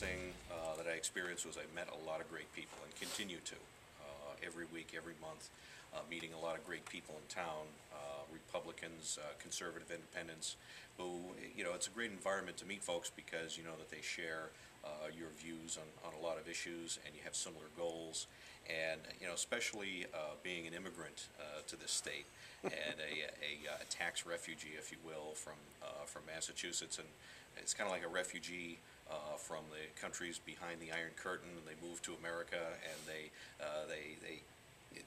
thing that I experienced was I met a lot of great people and continue to every week, every month, meeting a lot of great people in town, Republicans, conservative independents, who, you know, it's a great environment to meet folks because you know that they share your views on a lot of issues and you have similar goals. And, you know, especially being an immigrant to this state and a tax refugee, if you will, from Massachusetts. And it's kind of like a refugee from the countries behind the Iron Curtain, and they move to America, and they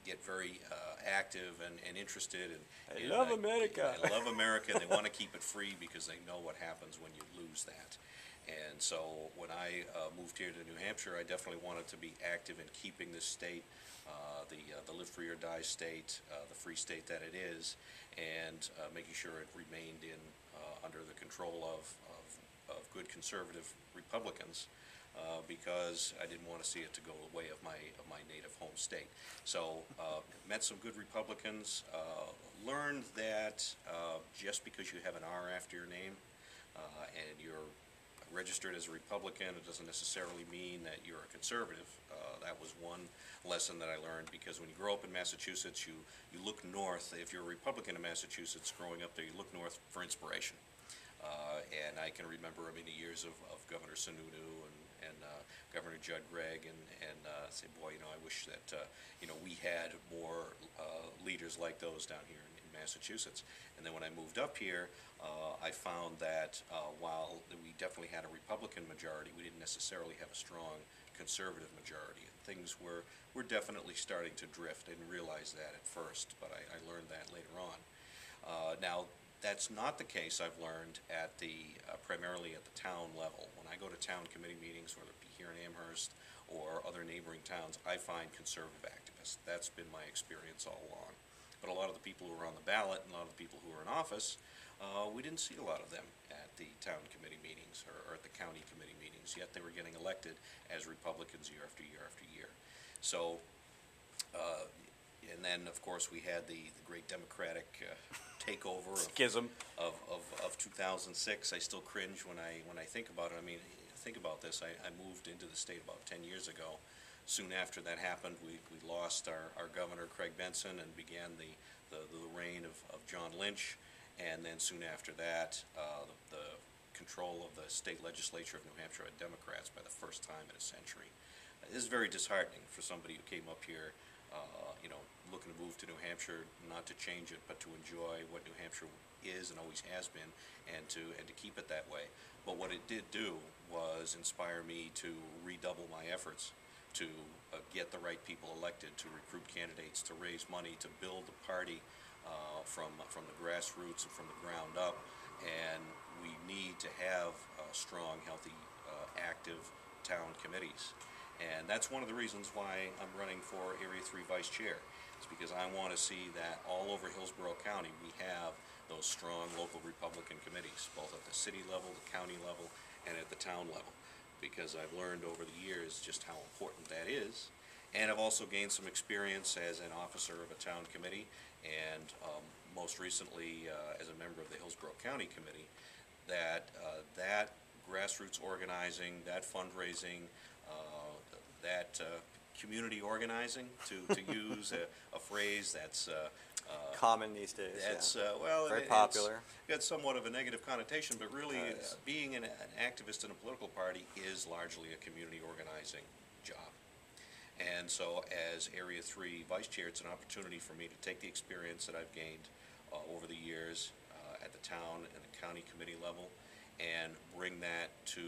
get very active and interested. And I love America. They love America, and they want to keep it free because they know what happens when you lose that. And so when I moved here to New Hampshire, I definitely wanted to be active in keeping this state, the live free or die state, the free state that it is, and making sure it remained in under the control of good conservative Republicans, because I didn't want to see it to go the way of my native home state. So met some good Republicans, learned that just because you have an R after your name and you're registered as a Republican, it doesn't necessarily mean that you're a conservative. That was one lesson that I learned, because when you grow up in Massachusetts, you look north. If you're a Republican in Massachusetts growing up there, you look north for inspiration. And I can remember many years of Governor Sununu and Governor Judd Gregg, and say, boy, you know, I wish that you know, we had more leaders like those down here in Massachusetts. And then when I moved up here, I found that while we definitely had a Republican majority, we didn't necessarily have a strong conservative majority. And things were definitely starting to drift. I didn't realize that at first, but I learned that later on. Now, that's not the case, I've learned, at the primarily at the town level. When I go to town committee meetings, whether it be here in Amherst or other neighboring towns, I find conservative activists. That's been my experience all along. But a lot of the people who are on the ballot and a lot of the people who are in office, we didn't see a lot of them at the town committee meetings or at the county committee meetings, yet they were getting elected as Republicans year after year after year. So, and then, of course, we had the great Democratic takeover schism of 2006. I still cringe when I think about it. I mean, think about this. I moved into the state about 10 years ago. Soon after that happened, we lost our governor, Craig Benson, and began the reign of John Lynch. And then soon after that, the control of the state legislature of New Hampshire had Democrats by the first time in a century. It is very disheartening for somebody who came up here, you know, looking to move to New Hampshire, not to change it, but to enjoy what New Hampshire is and always has been, and to keep it that way. But what it did do was inspire me to redouble my efforts to get the right people elected, to recruit candidates, to raise money, to build the party from the grassroots and from the ground up. And we need to have strong, healthy, active town committees. And that's one of the reasons why I'm running for Area 3 Vice Chair. It's because I want to see that all over Hillsborough County we have those strong local Republican committees, both at the city level, the county level, and at the town level. Because I've learned over the years just how important that is. And I've also gained some experience as an officer of a town committee, and most recently as a member of the Hillsborough County Committee, that that grassroots organizing, that fundraising, that community organizing, to use a phrase that's common these days. That's well, very popular. It's got somewhat of a negative connotation, but really, being an activist in a political party is largely a community organizing job. And so, as Area 3 Vice Chair, it's an opportunity for me to take the experience that I've gained over the years at the town and the county committee level, and bring that to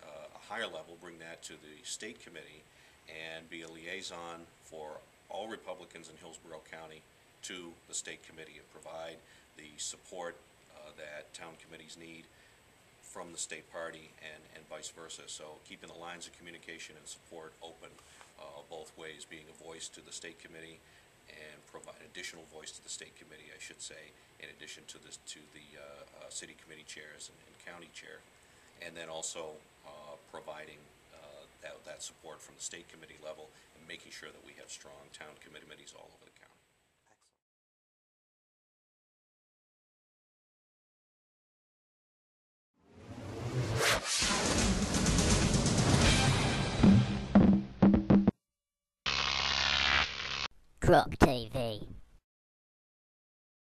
a higher level, bring that to the state committee, and be a liaison for all Republicans in Hillsborough County to the state committee, and provide the support that town committees need from the state party, and vice versa. So keeping the lines of communication and support open both ways, being a voice to the state committee and provide additional voice to the state committee, I should say, in addition to the city committee chairs and county chair, and then also providing that support from the state committee level, and making sure that we have strong town committees all over the county. Excellent. GrokTV.